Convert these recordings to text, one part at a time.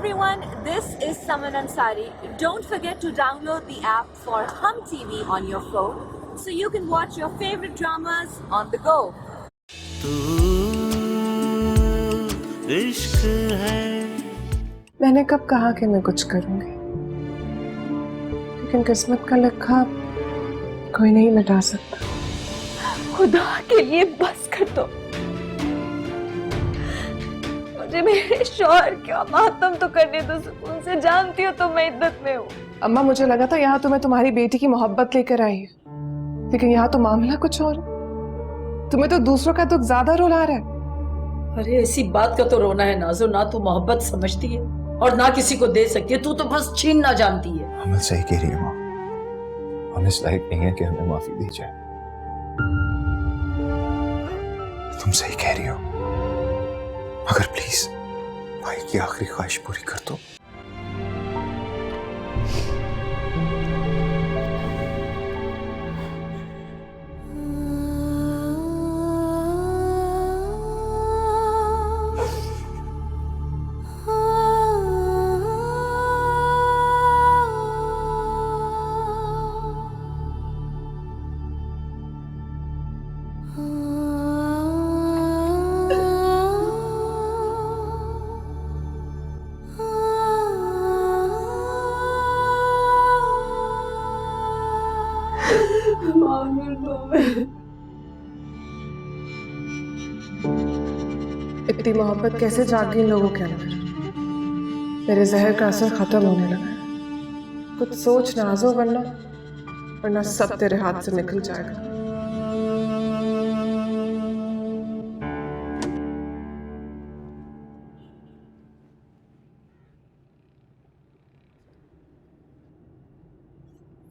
everyone, this is Saman Ansari. Don't forget to download the app for Hum TV on your phone so you can watch your favorite dramas on the go. इश्क है। मैंने कब कहा कि मैं कुछ करूंगी, लेकिन किस्मत का लिखा कोई नहीं मिटा सकता। खुदा के लिए बस कर दो। मुझे मेरे शौहर का मातम तो करने दो सुकून से। जानती हो तो मैं इद्दत में हूँ। अम्मा, मुझे लगा था यहाँ तो मैं तुम्हारी बेटी की मोहब्बत लेकर आई है, लेकिन यहाँ तो मामला कुछ और है। तुम्हें तो दूसरों का दुख ज्यादा रुला रहा है। अरे ऐसी बात का तो रोना है नाज़ो, ना तू मोहब्बत समझती है और ना किसी को दे सकती है। तू तो बस छीनना जानती है। अमल सही कह रही है माँ, हम इस लायक नहीं है कि हमें माफी दी जाए। तुम सही कह रही हो, मगर प्लीज भाई की आखिरी ख्वाहिश पूरी कर दो। इतनी मोहब्बत कैसे जाग गई लोगों के अंदर? मेरे जहर का असर खत्म होने लगा है। कुछ सोच नाजो, वरना सब तेरे हाथ से निकल जाएगा।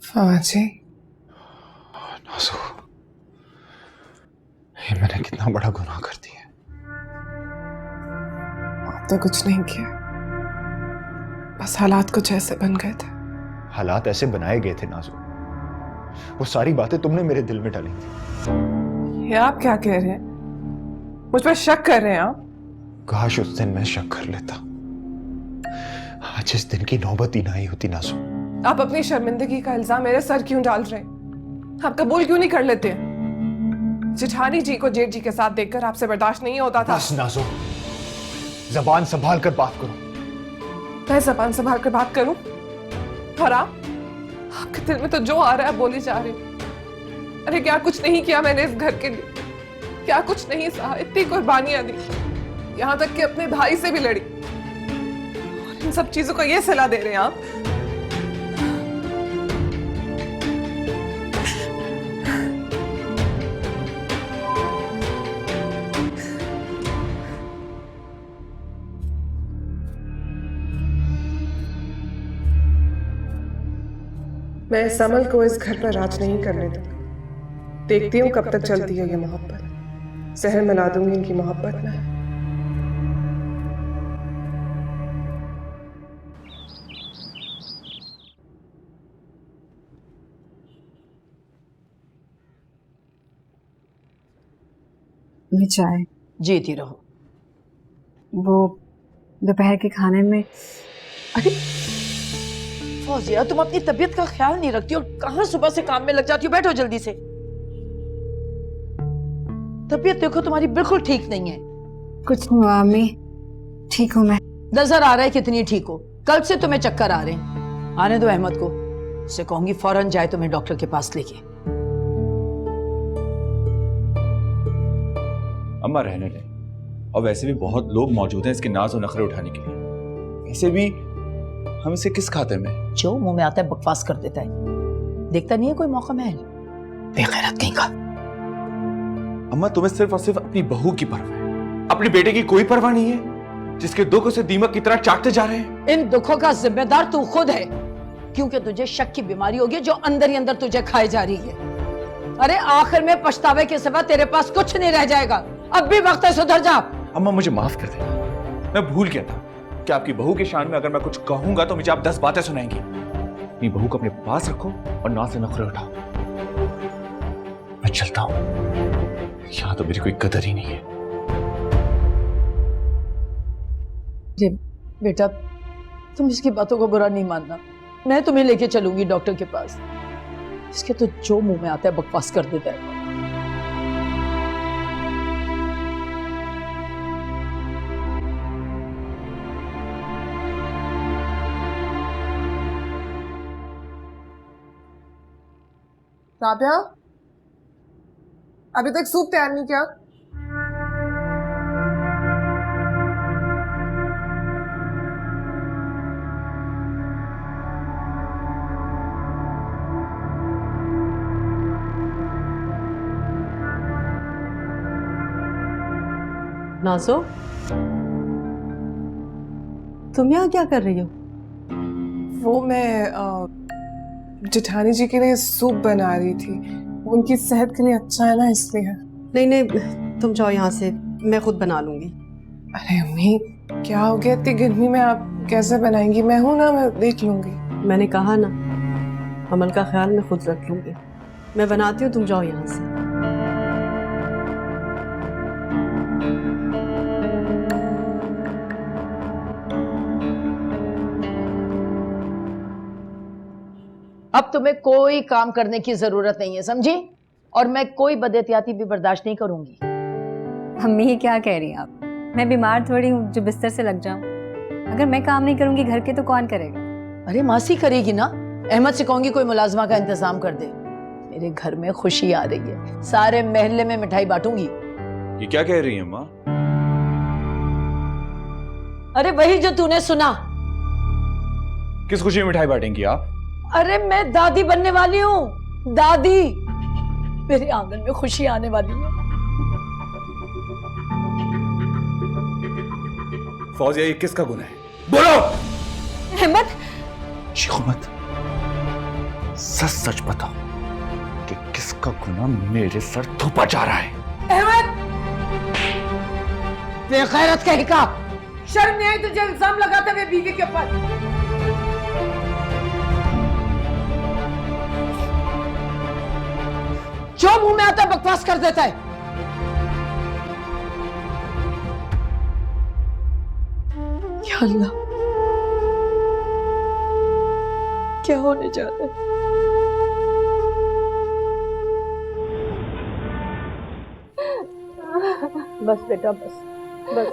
फवाजी, नाज़ो, ये मैंने कितना बड़ा गुनाह कर दिया। आप तो कुछ नहीं किया, बस हालात कुछ ऐसे बन गए थे। हालात ऐसे बनाए गए थे नाज़ो, वो सारी बातें तुमने मेरे दिल में डाली थी। ये आप क्या कह रहे हैं? मुझ पर शक कर रहे हैं आप? काश उस दिन मैं शक कर लेता, आज इस दिन की नौबत ही ना आई होती नाज़ो। आप अपनी शर्मिंदगी का इल्जाम मेरे सर क्यों डाल रहे हैं? आप कबूल क्यों नहीं कर लेते? जेठानी जी को जेठ जी के साथ देखकर आपसे बर्दाश्त नहीं होता था। बस नाज़ो, जबान संभाल कर बात करो। मैं जबान संभाल कर बात करूं? और आपके दिल में तो जो आ रहा है बोली जा रही। अरे क्या कुछ नहीं किया मैंने इस घर के लिए? क्या कुछ नहीं सहा? इतनी कुर्बानियां दी, यहाँ तक कि अपने भाई से भी लड़ी, और इन सब चीजों का ये सिला दे रहे हैं आप? मैं इस अमल को इस घर पर राज नहीं करने दूंगी। देखती हूँ कब तक चलती है ये मोहब्बत। जहर मिला दूंगी इनकी मोहब्बत में। चाय जीती रहो। वो दोपहर के खाने में। अरे फौजिया, तुम अपनी तबीयत का ख्याल नहीं रखती और कहाँ सुबह से काम में लग जाती हो। बैठो जल्दी से। तबीयत देखो तुम्हारी बिल्कुल ठीक नहीं है। कुछ नहीं हुआ अम्मी, ठीक हूँ मैं। नजर आ रहा है कितनी ठीक हो। कल से तुम्हें चक्कर आ रहे हैं। आने दो अहमद को, उससे कहूंगी फौरन जाए तुम्हें डॉक्टर के पास लेके। अम्मा रहने दें, और वैसे भी बहुत लोग मौजूद हैं इसके नाज और नखरे उठाने के लिए। वैसे भी हम इसे किस खाते में? जो मुंह में आता है बकवास कर देता है। देखता नहीं है कोई मौका महल। बेगैरत कहीं का। अम्मा तुम्हें सिर्फ और सिर्फ अपनी बहू की परवाह है, अपने बेटे की कोई परवाह नहीं है, जिसके दुख उसे दीमक की तरह चाटते जा रहे हैं। इन दुखों का जिम्मेदार तू खुद है, क्योंकि तुझे शक की बीमारी होगी जो अंदर ही अंदर तुझे खाई जा रही है। अरे आखिर में पछतावे के सिवा तेरे पास कुछ नहीं रह जाएगा। अब भी वक्त है, सुधर जा। अम्मा मुझे माफ कर देना, मैं भूल गया था कि आपकी बहू के शान में अगर मैं कुछ कहूंगा तो मुझे आप 10 बातें सुनाएंगी। अपनी बहू को अपने पास रखो और ना से नखरे उठाओ। मैं चलता हूं, यहां तो मेरी कोई कदर ही नहीं है। बेटा तुम इसकी बातों को बुरा नहीं मानना, मैं तुम्हें लेके चलूंगी डॉक्टर के पास। इसके तो जो मुंह में आता है बकवास कर देता है। राबिया, अभी तक सूप तैयार नहीं किया? नाज़ो, तुम यहाँ क्या कर रही हो? वो मैं जेठानी जी के लिए सूप बना रही थी। उनकी सेहत के लिए अच्छा है ना, इसलिए। नहीं नहीं, तुम जाओ यहाँ से, मैं खुद बना लूंगी। अरे अम्मी, क्या हो गया? इतनी गर्मी में आप कैसे बनाएंगी? मैं हूं ना, मैं देख लूंगी। मैंने कहा ना, अमल का ख्याल मैं खुद रख लूंगी। मैं बनाती हूँ, तुम जाओ यहाँ से। अब तुम्हें कोई काम करने की जरूरत नहीं है, समझी? और मैं कोई बदएहतियाती भी बर्दाश्त नहीं करूंगी। अम्मी ये क्या कह रही हैं आप? मैं बीमार थोड़ी हूँ जो बिस्तर से लग जाऊं। अगर मैं काम नहीं करूंगी घर के तो कौन करेगा? अरे मासी करेगी ना। अहमद से कहूंगी कोई मुलाजमा का इंतजाम कर दे। मेरे घर में खुशी आ रही है, सारे महल्ले में मिठाई बांटूंगी। ये क्या कह रही है माँ? अरे वही जो तूने सुना। किस खुशी में मिठाई बांटेंगी आप? अरे मैं दादी बनने वाली हूँ, दादी। मेरे आंगन में खुशी आने वाली है। फौजिया, ये किसका गुनाह है? बोलो। अहमद, चीखो मत, सच सच बताओ कि किसका गुनाह मेरे सर थोपा जा रहा है। अहमद, बेगैरत कहीं का, शर्म नहीं आई तुझे इल्जाम लगाते हुए बीवी के ऊपर? जो मुंह में आता है बकवास कर देता है। या अल्लाह, क्या होने जा रहा है? बस बेटा, बस बस।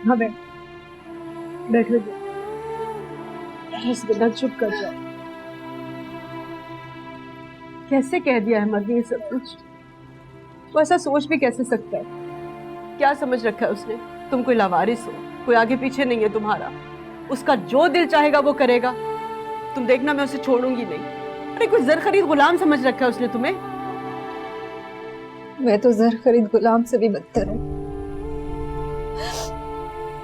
हाँ बैठो बस बेटा, चुप कर जाओ। कैसे कह दिया अहमद ने ये सब कुछ? वो ऐसा सोच भी कैसे सकता है? क्या समझ रखा है उसने? तुम कोई लावारिस हो, कोई आगे पीछे नहीं है तुम्हारा। उसका जो दिल चाहेगा वो करेगा। तुम देखना, मैं उसे छोड़ूंगी नहीं। अरे कोई जर खरीद गुलाम समझ रखा है उसने तुम्हें। मैं तो जर खरीद गुलाम से भी बदतर हूँ।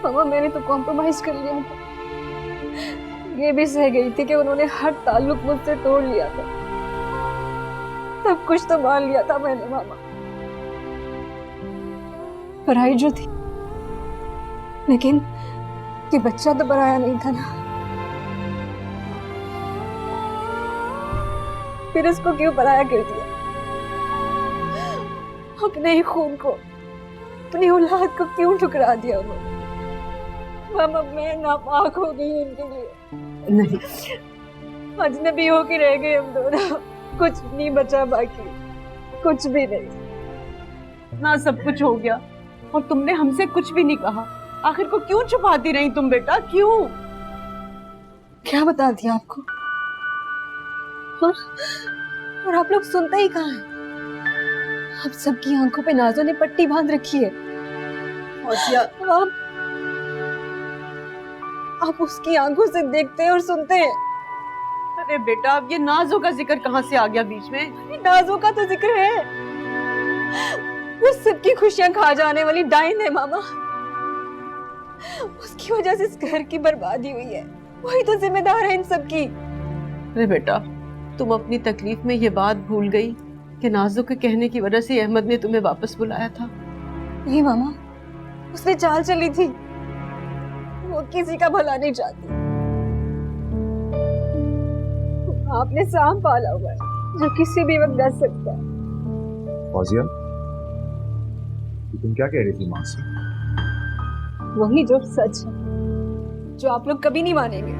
मामा, मैंने तो कॉम्प्रोमाइज कर लिया था। ये भी सह गई थी कि उन्होंने हर ताल्लुक मुझसे तोड़ लिया था। सब कुछ तो मान लिया था मैंने मामा। पराई जो थी, लेकिन कि बच्चा तो पराया नहीं था ना। फिर उसको क्यों पराया कर दिया? अपने ही खून को, अपनी औलाद को क्यों ठुकरा दिया उन्होंने? मामा, मैं नापाक हो गई उनके लिए। नहीं, अजनबी होके रह गए हम दोनों। कुछ नहीं बचा बाकी, कुछ भी नहीं। ना सब कुछ हो गया और तुमने हमसे कुछ भी नहीं कहा। आखिर को क्यों छुपाती रही तुम बेटा, क्यों? क्या बता दिया आपको? और आप लोग सुनते ही कहाँ हैं? आप सबकी आंखों पे नाज़ो ने पट्टी बांध रखी है। फौजिया, आप उसकी आंखों से देखते हैं और सुनते हैं। अरे बेटा, अब ये नाज़ो का जिक्र कहाँ से आ गया बीच में? नाज़ो का तो जिक्र है। वो सबकी खुशियां खा जाने वाली डाइन है मामा। उसकी वजह से इस घर की बर्बादी हुई है। वही तो जिम्मेदार है इन सब की। अरे बेटा, तुम अपनी तकलीफ में ये बात भूल गई कि नाज़ो के कहने की वजह से अहमद ने तुम्हें वापस बुलाया था। नहीं मामा, उसने चाल चली थी। वो किसी का भला नहीं चाहती। आपने सांप पाला हुआ है जो किसी भी वक्त डस सकता है। फौजिया, तुम क्या कह रही थी माँ से? वही जो सच है। जो आप लोग कभी नहीं मानेंगे।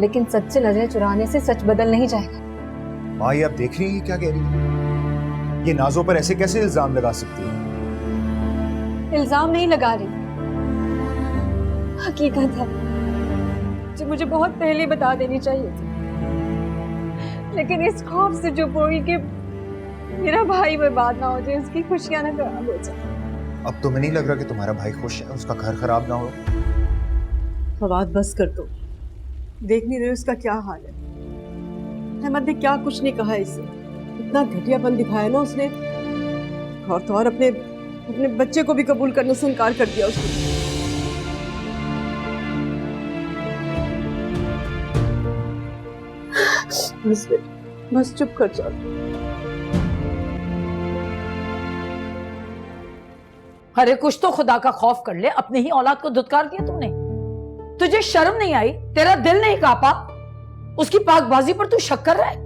लेकिन सच से नजरें चुराने से सच बदल नहीं जाएगा। माँ, ये आप देख रही है क्या कह रही है? ये नाजों पर ऐसे कैसे इल्जाम लगा सकती है? इल्जाम नहीं लगा रही, हकीकत है जो मुझे बहुत पहले बता देनी चाहिए थी, लेकिन इस खौफ से जो बोली कि मेरा भाई बर्बाद ना हो जाए, उसकी खुशियां ना खराब हो जाए। अब तुम्हें नहीं लग रहा कि तुम्हारा भाई खुश है, उसका घर खराब ना हो? फवाद बस कर दो, देख नहीं रहे उसका क्या हाल है। अहमद ने क्या कुछ नहीं कहा इसे, इतना घटियापन दिखाया ना उसने, और तो और अपने बच्चे को भी कबूल करने से इनकार कर दिया उसने। बस चुप कर जाओ। अरे कुछ तो खुदा का खौफ कर ले, अपनी ही औलाद को धुतकार दिया तुमने। तुझे शर्म नहीं आई? तेरा दिल नहीं कांपा? उसकी पाकबाजी पर तू शक कर रहा है?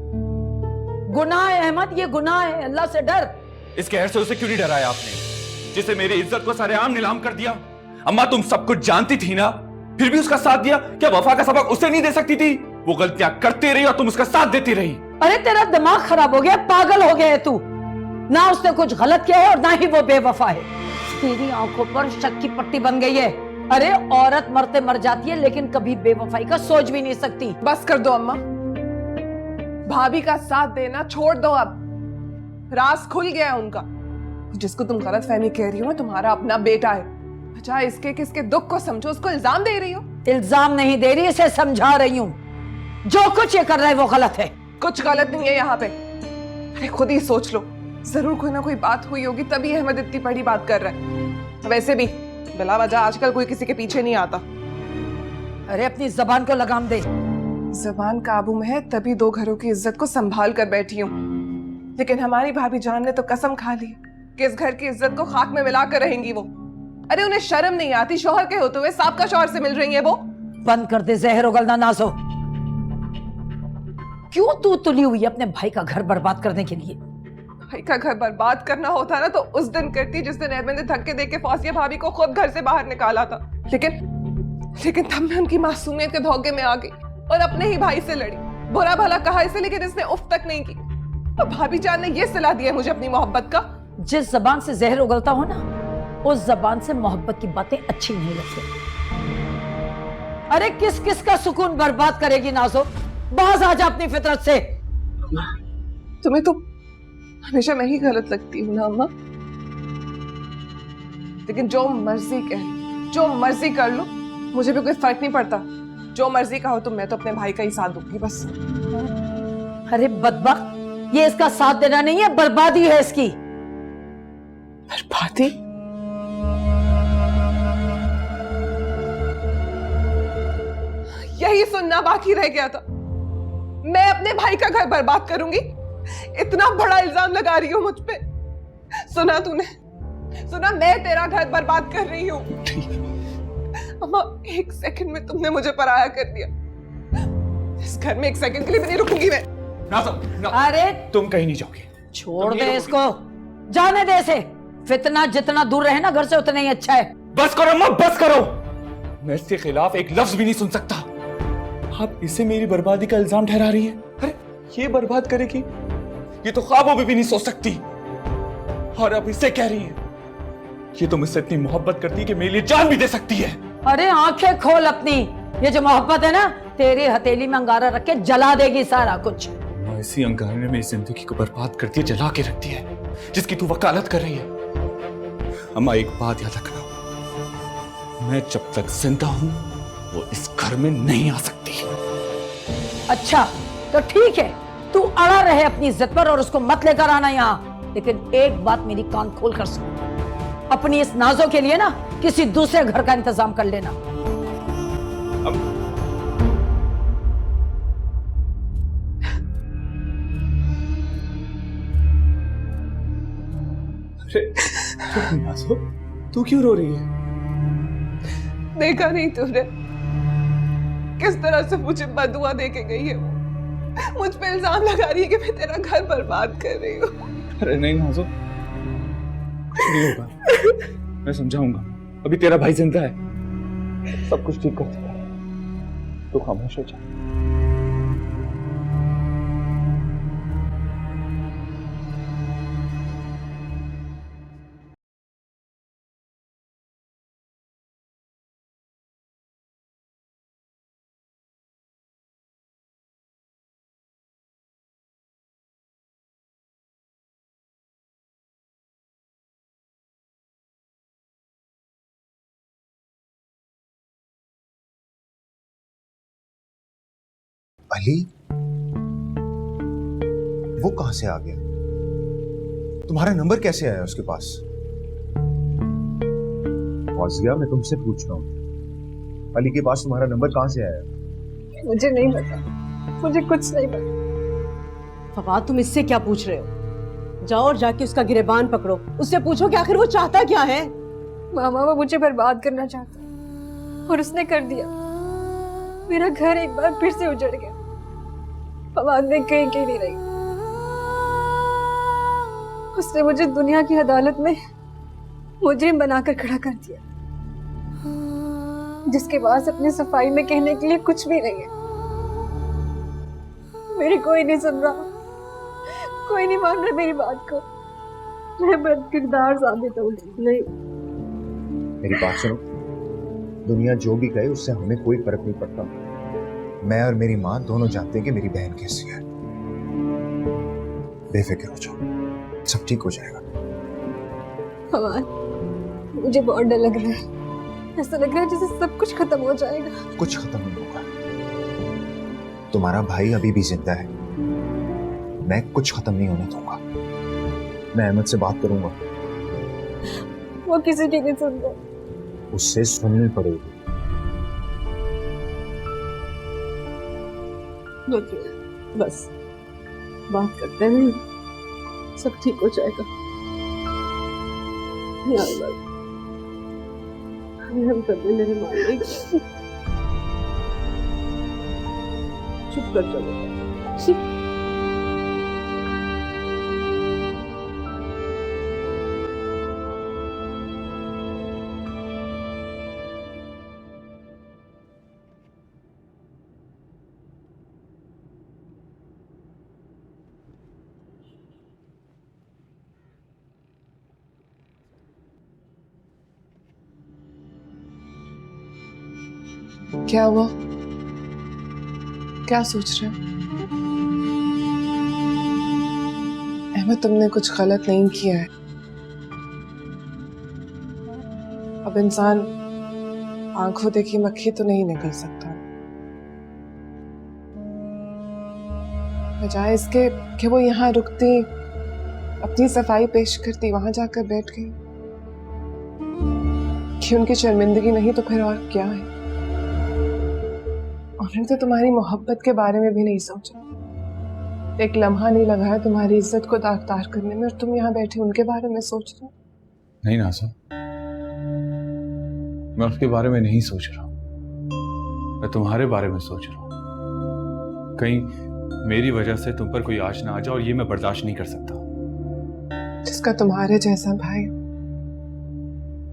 गुनाह है अहमद, ये गुनाह है, अल्लाह से डर। इस कहर से उसे क्यों नहीं डराया आपने, जिसे मेरी इज्जत को सरेआम नीलाम कर दिया? अम्मा तुम सब कुछ जानती थी ना, फिर भी उसका साथ दिया। क्या वफा का सबक उसे नहीं दे सकती थी? वो गलतियां करती रही और तुम उसका साथ देती रही। अरे तेरा दिमाग खराब हो गया, पागल हो गया है तू। ना उसने कुछ गलत किया है और ना ही वो बेवफा है। तेरी आंखों पर शक की पट्टी बन गई है। अरे औरत मरते मर जाती है लेकिन कभी बेवफाई का सोच भी नहीं सकती। बस कर दो अम्मा, भाभी का साथ देना छोड़ दो अब। राज खुल गया है उनका। जिसको तुम गलत फहमी कह रही हो ना, तुम्हारा अपना बेटा है। बजाय इसके कि इसके दुख को समझो, उसको इल्जाम दे रही हो। इल्जाम नहीं दे रही, इसे समझा रही हूँ। जो कुछ ये कर रहा है वो गलत है। कुछ गलत नहीं है यहाँ पे। अरे खुद ही सोच लो, जरूर कोई ना कोई बात हुई होगी तभी अहमद इतनी बड़ी बात कर रहा है। वैसे भी बिला वजह आजकल कोई किसी के पीछे नहीं आता। अरे अपनी जबान को लगाम दे। जबान काबू में है तभी दो घरों की इज्जत को संभाल कर बैठी हूँ, लेकिन हमारी भाभी जान ने तो कसम खा ली कि इस घर की इज्जत को खाक में मिलाकर रहेंगी वो। अरे उन्हें शर्म नहीं आती? शौहर के होते हुए साहब का शौहर से मिल रही है वो। बंद कर दे जहर उगलना नाजो। क्यों तू तुली हुई अपने भाई का घर बर्बाद करने के लिए? भाई का घर बर्बाद करना होता ना तो उस दिन करती जिस दिन अहमद ने धक्के देके फौजिया भाभी को खुद घर से बाहर निकाला था। लेकिन तब मैं उनकी मासूमियत के धोखे में आ गई और अपने ही भाई से लड़ी। बुरा भला कहा इसे, लेकिन इसने उफ तक नहीं की। और भाभी जान ने ये सलाह दी है मुझे अपनी मोहब्बत का। जिस जबान से जहर उगलता हो ना, उस जबान से मोहब्बत की बातें अच्छी नहीं लगती। अरे किस किस का सुकून बर्बाद करेगी नाजो? बाज आ जा अपनी फितरत से। तुम्हें तो हमेशा मैं ही गलत लगती हूँ ना अम्मा, लेकिन जो मर्जी कह लो, जो मर्जी कर लो, मुझे भी कोई फर्क नहीं पड़ता। जो मर्जी का हो तो मैं तो अपने भाई का ही साथ दूंगी बस। अरे बदबख्त, ये इसका साथ देना नहीं है, बर्बादी है इसकी। बर्बादी? यही सुनना बाकी रह गया था। मैं अपने भाई का घर बर्बाद करूंगी? इतना बड़ा इल्जाम लगा रही हो मुझ पे। सुना तूने? सुना मैं तेरा घर बर्बाद कर रही हूँ? अम्मा एक सेकंड में तुमने मुझे पराया कर दिया। इस घर में एक सेकंड के लिए भी नहीं रुकूंगी मैं। ना। अरे तुम कहीं नहीं जाओगे। छोड़ दे इसको, जाने दे इसे। फितना जितना दूर रहे ना घर से उतना ही अच्छा है। बस करो अम्मा, बस करो। मैं इसके खिलाफ एक लफ्ज भी नहीं सुन सकता। आप इसे मेरी बर्बादी का इल्जाम ठहरा रही है। अरे ये बर्बाद करेगी, ये तो ख्वाबों में भी नहीं सोच सकती। और अब इसे कह रही है ये तो मुझसे इतनी मोहब्बत करती है कि मेरे लिए जान भी दे सकती है। अरे आंखें खोल अपनी। ये जो मोहब्बत है ना, तेरी हथेली में अंगारा रख के जला देगी सारा कुछ। इसी अंगारे ने मेरी जिंदगी को बर्बाद करती है, जला के रखती है, जिसकी तू वकालत कर रही है। अम्मा एक बात याद रखना, मैं जब तक जिंदा हूं वो इस घर में नहीं आ सकती। अच्छा तो ठीक है, तू अड़ा रहे अपनी इज्जत पर और उसको मत लेकर आना यहाँ। लेकिन एक बात मेरी कान खोल कर सुन, अपनी इस नाजों के लिए ना किसी दूसरे घर का इंतजाम कर लेना। नाज़ो, तू क्यों रो रही है? देखा नहीं तूने किस तरह से मुझे बदुआ दे के गई है वो? मुझ पे इल्जाम लगा रही है कि मैं तेरा घर बर्बाद कर रही हूँ। अरे नहीं नाज़ो, कुछ नहीं होगा, मैं समझाऊंगा। अभी तेरा भाई जिंदा है, सब कुछ ठीक कर देगा। तू खामोश हो जा। अली, वो कहां से आ गया? तुम्हारा नंबर कैसे आया उसके पास? गया, मैं तुमसे पूछ रहा हूँ, अली के पास तुम्हारा नंबर कहां से आया? मुझे नहीं पता, मुझे कुछ नहीं पता। फवाद, तुम इससे क्या पूछ रहे हो? जाओ और जाके उसका गिरेबान पकड़ो, उससे पूछो कि आखिर वो चाहता क्या है। मामा, वो मुझे बर्बाद करना चाहता और उसने कर दिया। मेरा घर एक बार फिर से उजड़ गया। फवाद ने कहीं नहीं रही। उसने मुझे दुनिया की अदालत में मुजरिम बनाकर खड़ा कर दिया, जिसके पास अपनी सफाई में कहने के लिए कुछ भी नहीं है। मेरी कोई नहीं सुन रहा, कोई नहीं मान रहा मेरी बात को। मैं बदकिरदार साबित हो गई। नहीं, मेरी बात सुनो, दुनिया जो भी कहे उससे हमें कोई फर्क नहीं पड़ता। मैं और मेरी माँ दोनों जानते हैं कि मेरी बहन कैसी है। बेफिक्र हो जाओ, सब ठीक हो जाएगा। फवाद, मुझे बहुत डर लग रहा है। ऐसा लग रहा है जैसे सब कुछ खत्म हो जाएगा। कुछ खत्म नहीं होगा। तुम्हारा भाई अभी भी जिंदा है। मैं कुछ खत्म नहीं होने दूंगा। मैं अहमद से बात करूंगा। वो किसी की नहीं सुन रहा। उससे सुननी पड़ेगी। बस बात करते नहीं, सब ठीक हो जाएगा। हम करते मेरे मालिक, चुप कर चलो। क्या हुआ? क्या सोच रहे हो? अहमद, तुमने कुछ गलत नहीं किया है। अब इंसान आंखों देखी मक्खी तो नहीं निकल सकता। बजाय इसके कि वो यहाँ रुकती, अपनी सफाई पेश करती, वहां जाकर बैठ गई कि उनकी शर्मिंदगी नहीं तो फिर और क्या है। उन्होंने तो तुम्हारी मोहब्बत के बारे में भी नहीं सोचा। एक लम्हा नहीं लगाया तुम्हारी इज्जत को दागदार करने में, और तुम यहाँ बैठे उनके बारे में सोच रहे हो। नहीं नाज़ो, मैं उसके बारे में नहीं सोच रहा हूँ। मैं तुम्हारे बारे में सोच रहा हूँ। कहीं मेरी वजह से तुम पर कोई आँच ना आ जाए, और ये मैं बर्दाश्त नहीं कर सकता। जिसका तुम्हारे जैसा भाई,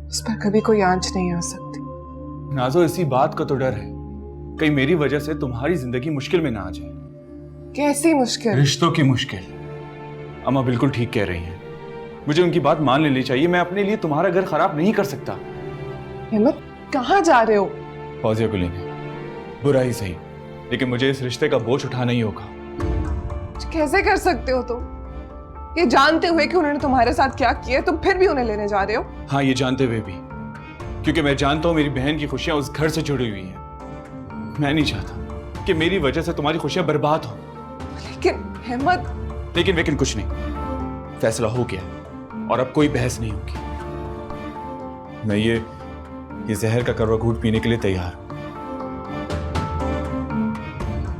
उस पर कभी कोई आंच नहीं आ सकती। नाज़ो, इसी बात का तो डर है, कहीं मेरी वजह से तुम्हारी जिंदगी मुश्किल में ना आ जाए। कैसी मुश्किल? रिश्तों की मुश्किल। अम्मा बिल्कुल ठीक कह रही हैं। मुझे उनकी बात मान लेनी चाहिए। मैं अपने लिए तुम्हारा घर खराब नहीं कर सकता। अहमद, कहाँ जा रहे हो? फौजिया कुलीन, बुरा ही सही, लेकिन मुझे इस रिश्ते का बोझ उठाना ही होगा। कैसे कर सकते हो तुम? ये जानते हुए कि उन्होंने तुम्हारे साथ क्या किया, तुम फिर भी उन्हें लेने जा रहे हो? हाँ, ये जानते हुए भी, क्योंकि मैं जानता हूँ मेरी बहन की खुशियां उस घर से जुड़ी हुई हैं। मैं नहीं चाहता कि मेरी वजह से तुम्हारी खुशियां बर्बाद हो। लेकिन अहमद, लेकिन कुछ नहीं, फैसला हो गया और अब कोई बहस नहीं होगी। मैं ये जहर का करवा घूंट पीने के लिए तैयार हूं।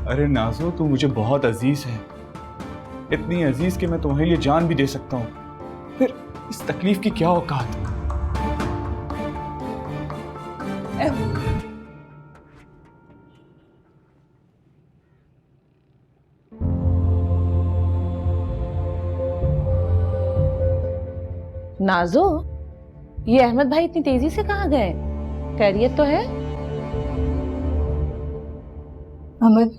अरे नाज़ो, तू मुझे बहुत अजीज है, इतनी अजीज कि मैं तुम्हारे लिए जान भी दे सकता हूं। फिर इस तकलीफ की क्या औकात? नाजो, ये अहमद भाई इतनी तेजी से कहाँ गए? खैरियत तो है? अहमद,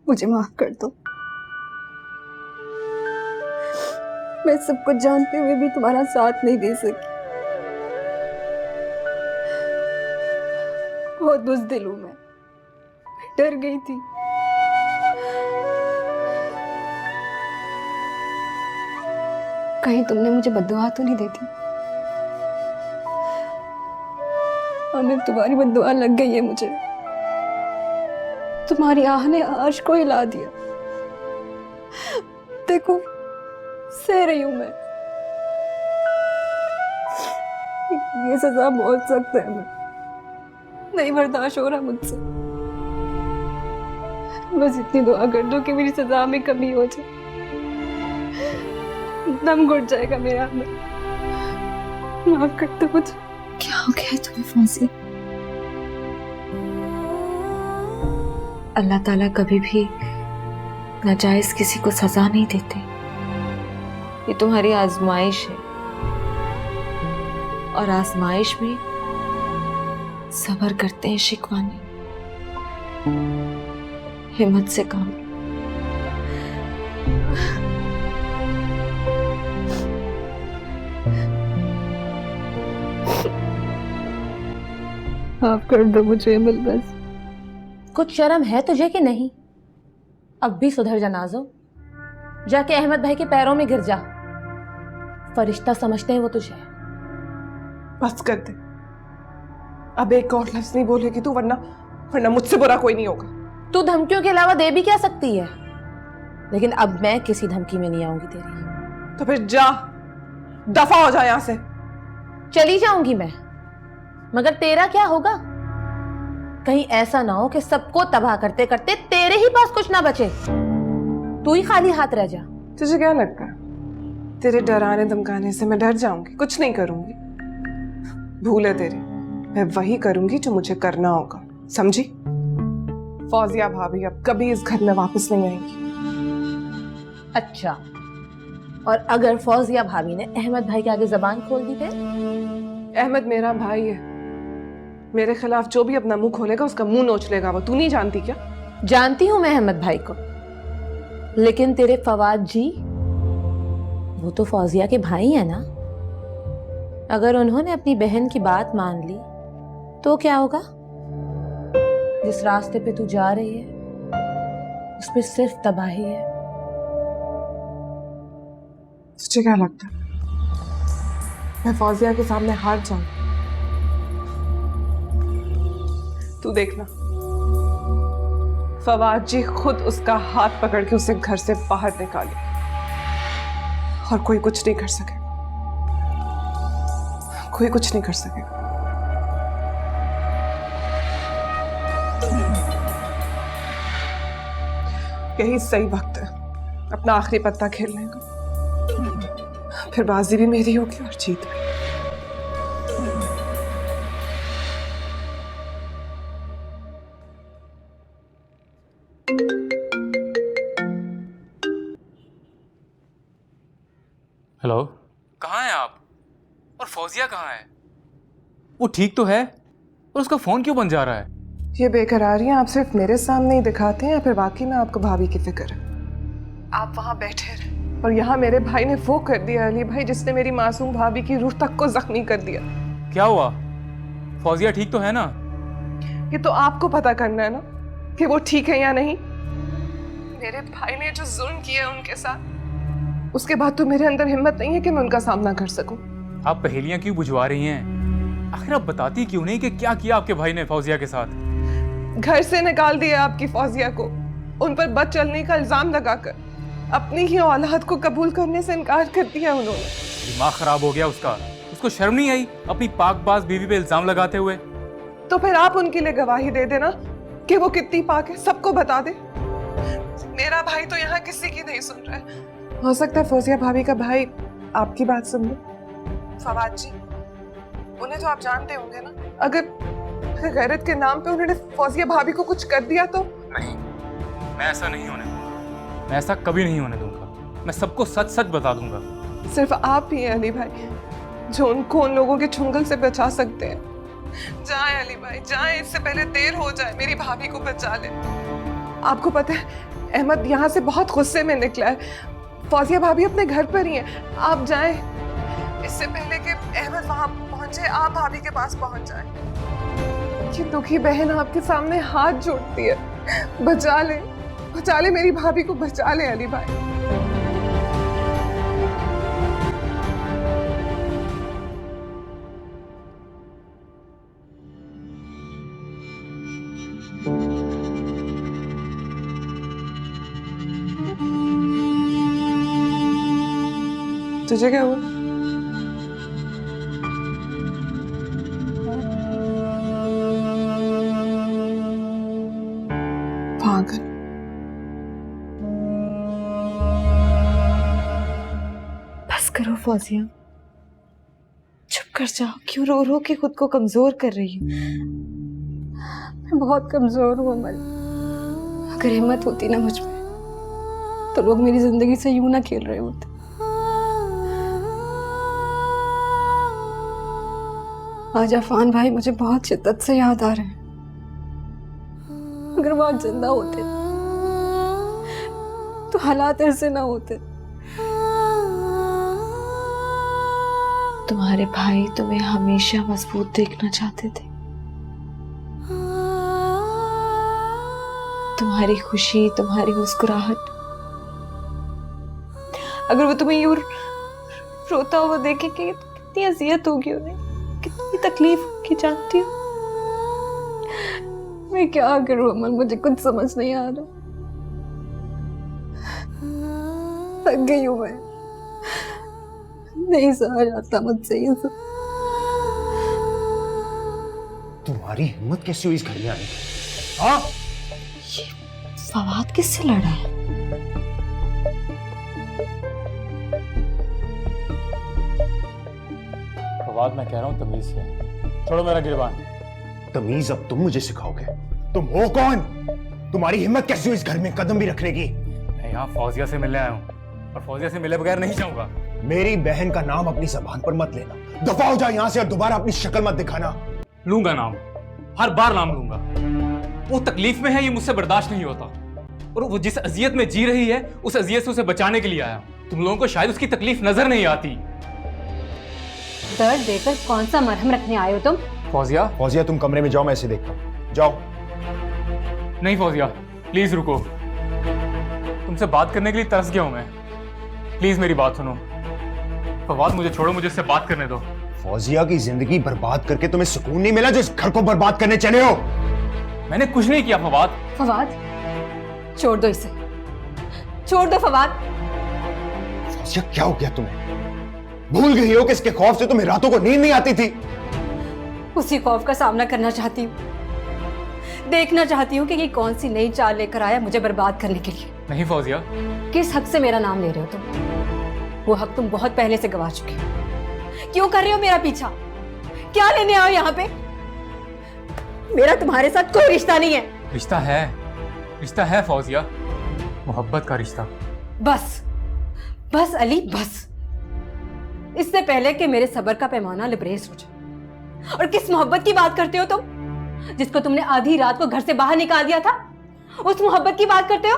मुझे माफ कर दो। मैं सब कुछ जानते हुए भी तुम्हारा साथ नहीं दे सकी। बहुत बुज़दिल हूं मैं डर गई थी। कहीं तुमने मुझे बद्दुआ तो नहीं देती? अमिर, तुम्हारी बद्दुआ लग गई है मुझे। तुम्हारी आह ने अर्श को हिला दिया। देखो, सह रही हूं मैं। ये सजा बहुत सख्त है, मैं नहीं बर्दाश्त हो रहा मुझसे। बस इतनी दुआ कर दो कि मेरी सजा में कमी हो जाए, दम घुट जाएगा मेरा। माफ कर दो मुझे। क्या हो गया तुम्हें फौजी? अल्लाह ताला कभी भी नाजायज किसी को सजा नहीं देते। ये तुम्हारी आजमाइश है, और आजमाइश में सब्र करते हैं शिकवानी। हिम्मत से काम लो। माफ कर दो मुझे अमल, बस। कुछ शर्म है तुझे कि नहीं? अब भी सुधर जा नाज़ो। जाके अहमद भाई के पैरों में गिर जा। फरिश्ता समझते हैं वो तुझे। बस कर दे, अब एक और लफ्ज नहीं बोलेगी तू, वरना मुझसे बुरा कोई नहीं होगा। तू धमकियों के अलावा दे भी क्या सकती है? लेकिन अब मैं किसी धमकी में नहीं आऊंगी तेरी। तो फिर जा, दफा हो जा यहां से। चली जाऊंगी मैं, मगर तेरा क्या होगा? कहीं ऐसा ना हो कि सबको तबाह करते करते तेरे ही पास कुछ ना बचे, तू ही खाली हाथ रह जा। तुझे क्या लगता है तेरे डराने धमकाने से मैं डर जाऊंगी? कुछ नहीं करूंगी। भूल है तेरी, मैं वही करूंगी जो मुझे करना होगा, समझी? फौजिया भाभी अब कभी इस घर में वापस नहीं आएंगी। अच्छा, और अगर फौजिया भाभी ने अहमद भाई के आगे जबान खोल दी फिर? अहमद मेरा भाई है, मेरे खिलाफ जो भी अपना मुंह खोलेगा उसका मुंह नोच लेगा वो। तू नहीं जानती क्या? जानती हूं मैं अहमद भाई को, लेकिन तेरे फवाद जी वो तो फौजिया के भाई है ना। अगर उन्होंने अपनी बहन की बात मान ली तो क्या होगा? जिस रास्ते पे तू जा रही है उसमें सिर्फ तबाही है। तुझे क्या लगता है मैं फौजिया के सामने हार जाऊं? तू देखना, फवाद जी खुद उसका हाथ पकड़ के उसे घर से बाहर निकाले, और कोई कुछ नहीं कर सके, कोई कुछ नहीं कर सकेगा। यही सही वक्त है अपना आखिरी पत्ता खेलने का, फिर बाजी भी मेरी होगी और जीत भी। हेलो, कहाँ हैं आप? और फौजिया कहाँ है? वो ठीक तो है, और उसका फोन क्यों बंद जा रहा है? ये बेकरारियां आप सिर्फ मेरे सामने ही दिखाते हैं या फिर वाकई में आपको भाभी की फिक्र है? आप वहां बैठे रहे और यहाँ मेरे भाई ने वो कर दिया, अली भाई, जिसने मेरी मासूम भाभी की रूह तक को जख्मी कर दिया। क्या हुआ? फौजिया ठीक तो है ना? ये तो आपको पता करना है ना कि वो ठीक है या नहीं। मेरे भाई ने जो जुल्म किया उनके साथ, उसके बाद तो मेरे अंदर हिम्मत नहीं है कि मैं उनका सामना कर सकूं। आप पहेलियां क्यों बुझवा रही हैं? आखिर आप बताती क्यों नहीं कि क्या किया आपके भाई ने फौजिया के साथ? घर से निकाल दिया आपकी फौजिया को, उन पर बद चलने का इल्जाम लगाकर अपनी ही औलाद को कबूल करने से इनकार कर दिया उन्होंने। दिमाग खराब हो गया उसका। उसको शर्म नहीं आई अपनी पाकबाज बीवी पे इल्जाम लगाते हुए? तो फिर आप उनके लिए गवाही दे देना कि वो कितनी पाक है, सबको बता दे। मेरा भाई तो यहाँ किसी की नहीं सुन रहा है। हो सकता है फौजिया भाभी का भाई आपकी बात सुन ले। फवाद जी, उन्हें तो आप जानते होंगे ना, अगर गैरत के नाम पे उन्होंने फौजिया भाभी को कुछ कर दिया तो? नहीं, मैं ऐसा नहीं होने दूंगा। मैं ऐसा कभी नहीं होने दूंगा। मैं सबको सच सच बता दूंगा। सिर्फ आप ही हैं अली भाई जो उनको उन लोगों के चुंगल से बचा सकते हैं। जाएं अली भाई जाएं, इससे पहले देर हो जाए, मेरी भाभी को बचा ले। आपको पता है अहमद यहाँ से बहुत गुस्से में निकला है। फौजिया भाभी अपने घर पर ही हैं, आप जाएं इससे पहले कि अहमद वहां पहुंचे, आप भाभी के पास पहुंच जाएं। ये दुखी बहन आपके सामने हाथ जोड़ती है, बचा ले मेरी भाभी को, बचा ले अली भाई। तुझे क्या हुआ? पागल। बस करो फौजिया, चुप कर जाओ। क्यों रो रो के खुद को कमजोर कर रही हो? मैं बहुत कमजोर हूँ अमल। अगर हिम्मत होती ना मुझ में तो लोग मेरी जिंदगी से यूं ना खेल रहे होते। आज अफान भाई मुझे बहुत शिद्दत से याद आ रहे हैं। अगर वो आज जिंदा होते तो हालात ऐसे ना होते। तुम्हारे भाई तुम्हें हमेशा मजबूत देखना चाहते थे। तुम्हारी खुशी, तुम्हारी मुस्कुराहट, अगर वो तुम्हें यूं रोता हुआ देखे कि कितनी अजियत होगी उन्हें, कितनी तकलीफ होगी, जानती हो? मैं क्या करूं अमल, मुझे कुछ समझ नहीं आ रहा। थक गई हूं मैं, नहीं सहा जाता मुझसे ये सब। तुम्हारी हिम्मत कैसी हुई इस घर में आने की? हाँ? ये फवाद किससे लड़ा है? फवाद, मैं कह रहा हूँ तमीज से छोड़ो मेरा गिरबान। तमीज अब तुम मुझे सिखाओगे? तुम हो कौन? तुम्हारी हिम्मत कैसी हुई इस घर में कदम भी रखने की? मैं यहाँ फौजिया से मिलने आया हूँ और फौजिया से मिले बगैर नहीं जाऊंगा। मेरी बहन का नाम अपनी जबान पर मत लेना। दफा हो जाओ यहाँ से और दोबारा अपनी शक्ल मत दिखाना। लूंगा नाम, हर बार नाम लूंगा। वो तकलीफ में है, ये मुझसे बर्दाश्त नहीं होता। और वो जिस अजियत में जी रही है उस अजियत से उसे बचाने के लिए आया। तुम लोगों को शायद उसकी तकलीफ नजर नहीं आती। दर्द देकर कौन सा मरहम रखने आए हो तुम? फौजिया, फौजिया तुम कमरे में जाओ, मैं इसे देखता हूँ। जाओ। नहीं फौजिया, प्लीज रुको। तुमसे बात करने के लिए तरस गया हूं मैं। प्लीज मेरी बात सुनो। फवाद, मुझे छोड़ो, मुझे इससे बात करने दो। फौजिया की जिंदगी बर्बाद करके तुम्हें सुकून नहीं मिला जो इस घर को बर्बाद करने चले हो? मैंने कुछ नहीं किया फवाद। फवाद, छोड़ दो इसे, छोड़ दो फवाद। फौजिया क्या हो गया तुम्हें? भूल गई हो कि इसके खौफ से तुम्हें रातों को नींद नहीं आती थी? उसी खौफ का सामना करना चाहती हूँ। देखना चाहती हूँ कि ये कौन सी नई चाल लेकर आया मुझे बर्बाद करने के लिए। नहीं फौजिया। किस हक से मेरा नाम ले रहे हो तुम? वो हक तुम बहुत पहले से गवा चुके हो। क्यों कर रहे हो मेरा पीछा? क्या लेने आओ यहाँ पे? मेरा तुम्हारे साथ कोई रिश्ता नहीं है। रिश्ता है फौजिया, मोहब्बत का रिश्ता। बस बस अली, बस। इससे पहले कि मेरे सब्र का पैमाना लबरेज हो जाए। और किस मोहब्बत की बात करते हो तुम, जिसको तुमने आधी रात को घर से बाहर निकाल दिया था? उस मोहब्बत की बात करते हो?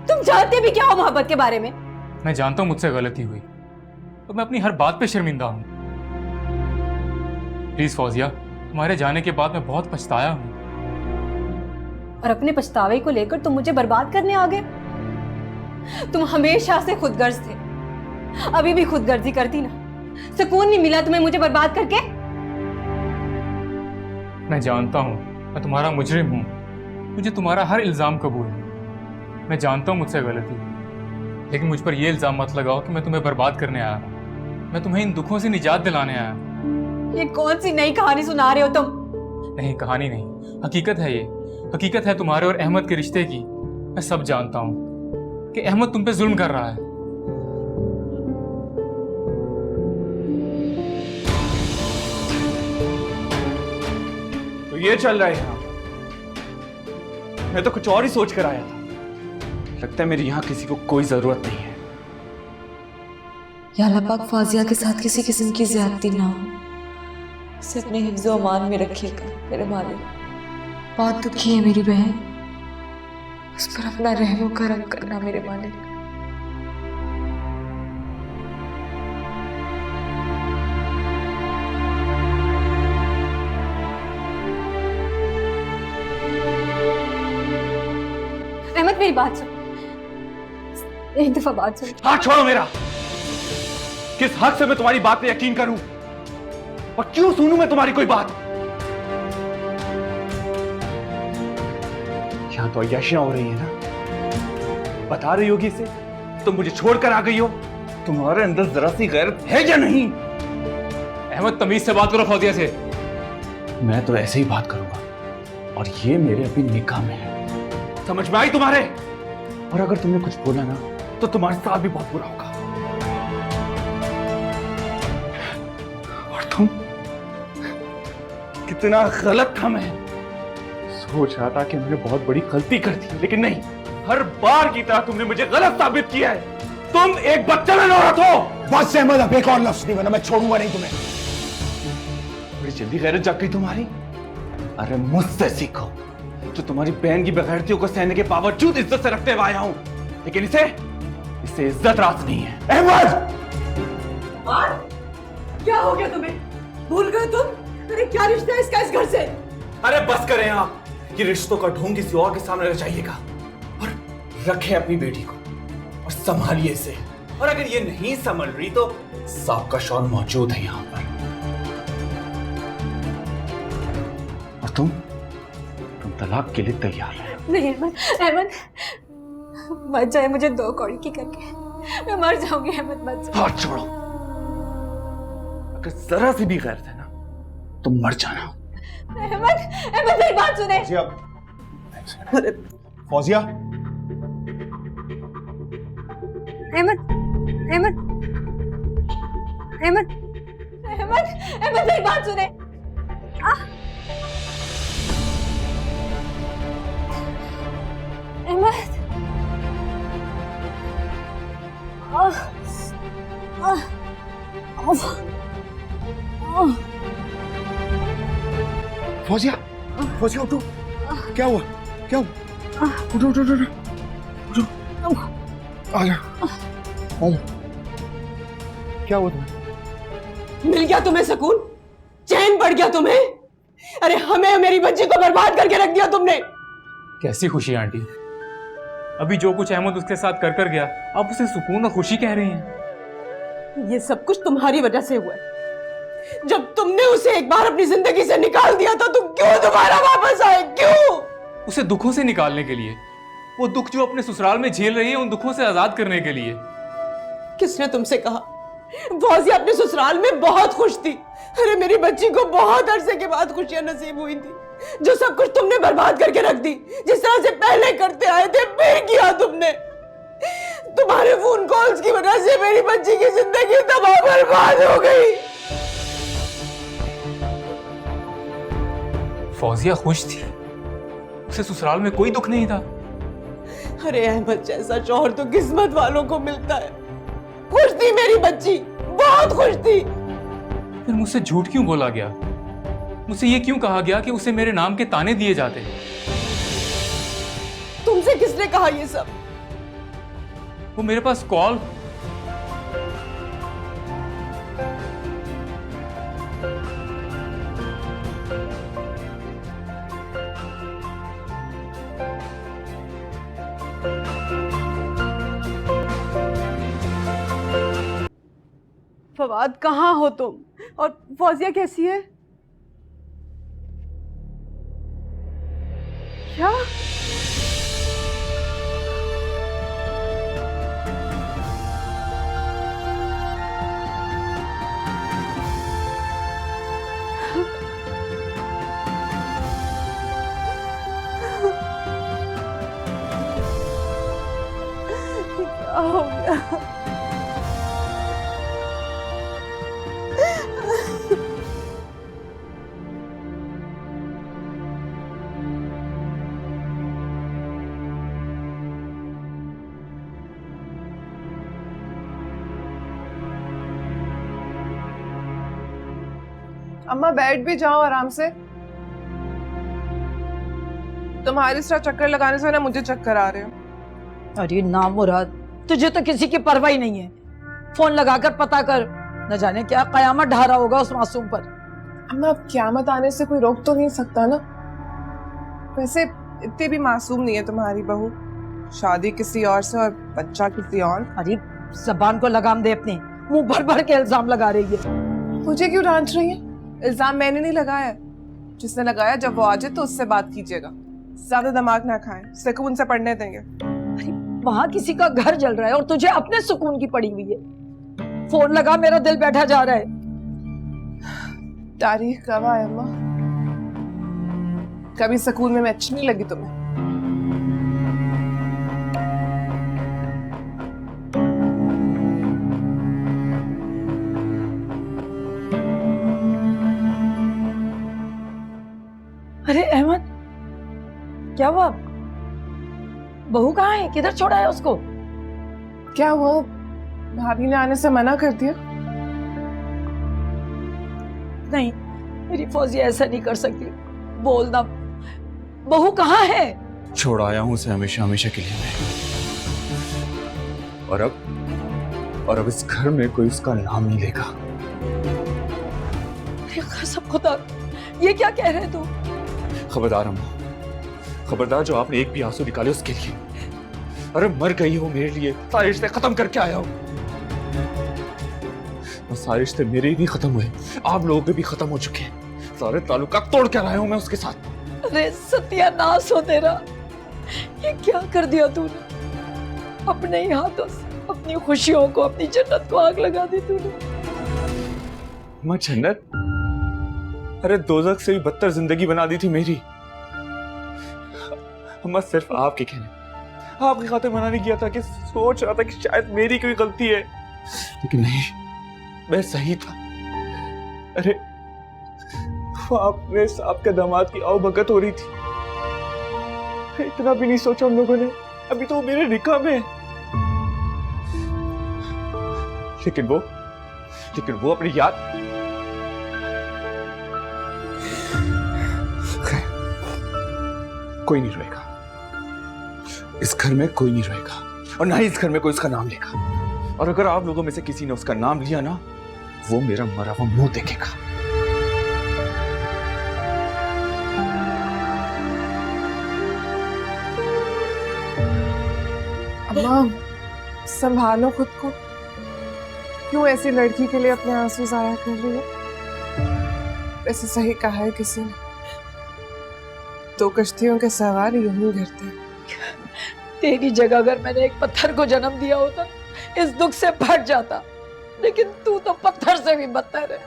तुम जानते भी क्या हो मोहब्बत के बारे में? मैं जानता हूं मुझसे गलती हुई, तो मैं अपनी हर बात पे शर्मिंदा हूं। प्लीज फौजिया, तुम्हारे जाने के बाद मैं बहुत पछताया हूं। और अपने पछतावे को लेकर तुम मुझे बर्बाद करने आ गए। तुम हमेशा से खुदगर्ज थे, अभी भी खुदगर्जी करती ना। सुकून नहीं मिला तुम्हें मुझे बर्बाद करके? मैं जानता हूं मैं तुम्हारा मुजरिम हूं, मुझे तुम्हारा हर इल्जाम कबूल है। मैं जानता हूं मुझसे गलती हुई, लेकिन मुझ पर यह इल्जाम मत लगाओ कि मैं तुम्हें बर्बाद करने आया हूं। मैं तुम्हें इन दुखों से निजात दिलाने आया हूं। ये कौन सी नई कहानी सुना रहे हो तुम? नहीं, कहानी नहीं, हकीकत है। ये हकीकत है तुम्हारे और अहमद के रिश्ते की। मैं सब जानता हूं कि अहमद तुम पे जुल्म कर रहा है। तो ये चल रहा है यहाँ। मैं तो कुछ और ही सोच कर आया था। लगता है मेरी यहाँ किसी को कोई जरूरत नहीं है। या अल्लाह पाक फौजिया के साथ किसी किस्म की ज्यादती ना हो। उसे अपने हिफ्ज़ व अमान में रखिएगा मेरे मालिक। बहुत दुखी है मेरी बहन, उस पर अपना रहम व करम करना मेरे मालिक। अहमद मेरी बात सुन, एक दफा बात सुन। हाथ छोड़ो मेरा। किस हक से मैं तुम्हारी बात पे यकीन करूं और क्यों सुनूं मैं तुम्हारी कोई बात? यहां तो अय्याशियां हो रही है ना। बता रही होगी इसे तुम मुझे छोड़कर आ गई हो। तुम्हारे अंदर जरा सी गैरत है या नहीं? अहमद तमीज से बात करो फौजिया से। मैं तो ऐसे ही बात करूंगा और ये मेरे अभी निकाह में है। समझ में आई तुम्हारे? और अगर तुमने कुछ बोला ना तो तुम्हारे साथ भी बहुत बुरा होगा। और तुम, कितना गलत था मैं। सोच रहा था कि मैंने बहुत बड़ी गलती कर दी, लेकिन नहीं, हर बार की तरह तुमने मुझे गलत साबित किया है। तुम एक बदचलन औरत हो। बस अहमद, अब एक और लफ्ज नहीं, वरना मैं छोड़ूंगा नहीं तुम्हें। बड़ी जल्दी गैरत जाग गई तुम्हारी। अरे मुझसे सीखो, जो तुम्हारी बहन की बेगैरतियों को सहने के बावजूद इज्जत से रखते हुए आया हूं, लेकिन इसे इज्जत रास नहीं है। अहमद! क्या हो गया तुम्हें? भूल गए तुम? अरे क्या रिश्ता है इसका इस घर से? अरे बस करें आप। ये रिश्तों का ढोंग किसी और के सामने रह जाइएगा और रखें अपनी बेटी को और संभालिए इसे। और अगर ये नहीं संभल रही तो साहब का शौहर मौजूद है यहां पर। और तुम तलाक के लिए तैयार है? नहीं अहमद, अहमद मत जाए मुझे 2 कौड़ी की करके, मैं मर जाऊंगी। अहमद मत जाए। हाथ छोड़ो। अगर जरा सी भी गैरत है ना तो मर जाना। अहमद, अहमद मेरी बात सुने। अरे फौजिया, अहमद, अहमद, अहमद, अहमद, अहमद मेरी बात सुने। अहमद, फौजिया, फौजिया उठो। क्या हुआ? क्या हुआ? उठो उठो उठो उठो। आ जा, आ जा। क्या हुआ तुम्हें? मिल गया तुम्हें सुकून? चैन पड़ गया तुम्हें? अरे हमें, मेरी बच्ची को बर्बाद करके रख दिया तुमने। कैसी खुशी आंटी? अभी जो कुछ अहमद उसके साथ कर कर गया, आप उसे सुकून और खुशी कह रही हैं। ये सब कुछ तुम्हारी वजह से हुआ है। जब तुमने उसे एक बार अपनी जिंदगी से निकाल दिया था, तुम क्यों दोबारा वापस आए? क्यों? उसे दुखों से निकालने के लिए, वो दुख जो अपने ससुराल में झेल रही है उन दुखों से आजाद करने के लिए। किसने तुमसे कहा? फौजिया अपने ससुराल में बहुत खुश थी। अरे मेरी बच्ची को बहुत अरसे के बाद खुशियां नसीब हुई थी। जो सब कुछ तुमने बर्बाद करके रख दी। जिस तरह से पहले करते आए थे, फिर किया तुमने। तुम्हारे फोन कॉल्स की वजह से मेरी बच्ची की जिंदगी तबाह बर्बाद हो गई। फौजिया खुश थी, उसे ससुराल में कोई दुख नहीं था। अरे अहमद जैसा शौहर तो किस्मत वालों को मिलता है। खुश थी मेरी बच्ची, बहुत खुश थी। फिर मुझसे झूठ क्यों बोला गया? मुझसे ये क्यों कहा गया कि उसे मेरे नाम के ताने दिए जाते हैं? तुमसे किसने कहा ये सब? वो मेरे पास कॉल, फवाद कहाँ हो तुम? और फौजिया कैसी है? क्या? क्या हो गया? अम्मा बैठ भी जाओ आराम से। तुम्हारे इस तरह चक्कर लगाने से ना मुझे चक्कर आ रहे हो। अरे ना मुराद, तुझे तो किसी की परवाह ही नहीं है। फोन लगाकर पता कर, न जाने क्या कयामत ढा रहा होगा उस मासूम पर। अम्मा अब क़यामत आने से कोई रोक तो नहीं सकता ना। वैसे इतनी भी मासूम नहीं है तुम्हारी बहू, शादी किसी और से और बच्चा किसी और। अरे जबान को लगाम दे अपनी, मुंह भर भर के इल्जाम लगा रही है। मुझे क्यों डांट रही है? इल्जाम मैंने नहीं लगाया, जिसने लगाया जब वो आ जाए तो उससे बात कीजिएगा। ज्यादा दिमाग ना खाएं, सुकून से पढ़ने देंगे। अरे वहां किसी का घर जल रहा है और तुझे अपने सुकून की पड़ी हुई है। फोन लगा, मेरा दिल बैठा जा रहा है। तारीख गवाह है अम्मा, कभी सुकून में मैं अच्छी नहीं लगी तुम्हें। अरे अहमद, क्या हुआ? बहू कहाँ है? किधर छोड़ा है उसको? क्या हुआ? भाभी ने आने से मना कर दिया? नहीं, मेरी फौजी ऐसा नहीं कर सकती। बोलना, बहू कहाँ है? छोड़ आया हूं उसे हमेशा हमेशा के लिए मैं। और अब इस घर में कोई उसका नाम नहीं लेगा। अरे कसम खुदा, ये क्या कह रहे तू? खबरदार अम्मा, खबरदार, जो आपने एक भी आंसू निकाले उसके लिए। अरे मर गई हो मेरे लिए, सारे रिश्ते खत्म करके आया हूं। और सारे रिश्ते मेरे ही नहीं खत्म हुए, आप लोगों के भी खत्म हो चुके हैं। सारे ताल्लुकात तोड़ कर आया हूं मैं उसके साथ। अरे सत्यानाश हो तेरा, ये क्या कर दिया तूने? अपने ही हाथों से अपनी खुशियों को, अपनी जन्नत को आग लगा दी तूने। अम्मा जन्नत, अरे दोज़ख से भी बदतर जिंदगी बना दी थी मेरी। अम्मा सिर्फ आपके कहने, आपकी खातिर मना नहीं किया था कि सोच रहा था कि शायद मेरी कोई गलती है, लेकिन नहीं, मैं सही था। अरे वो आपने आपके दामाद की आवभगत हो रही थी, इतना भी नहीं सोचा हम लोगों ने। अभी तो वो मेरे निकाह में है। लेकिन वो अपनी याद, कोई नहीं रोएगा इस घर में, कोई नहीं रोएगा, और ना ही इस घर में कोई उसका नाम लेगा। और अगर आप लोगों में से किसी ने उसका नाम लिया ना, वो मेरा मरा हुआ मुंह देखेगा। अम्मा संभालो खुद को, क्यों ऐसी लड़की के लिए अपने आंसू जाया कर रही है? वैसे सही कहा है किसी ने, दो कश्तियों के सवार यूं ही गिरते हैं। तेरी जगह अगर मैंने एक पत्थर को जन्म दिया होता, इस दुख से फट जाता, लेकिन तू तो पत्थर से भी बदतर है।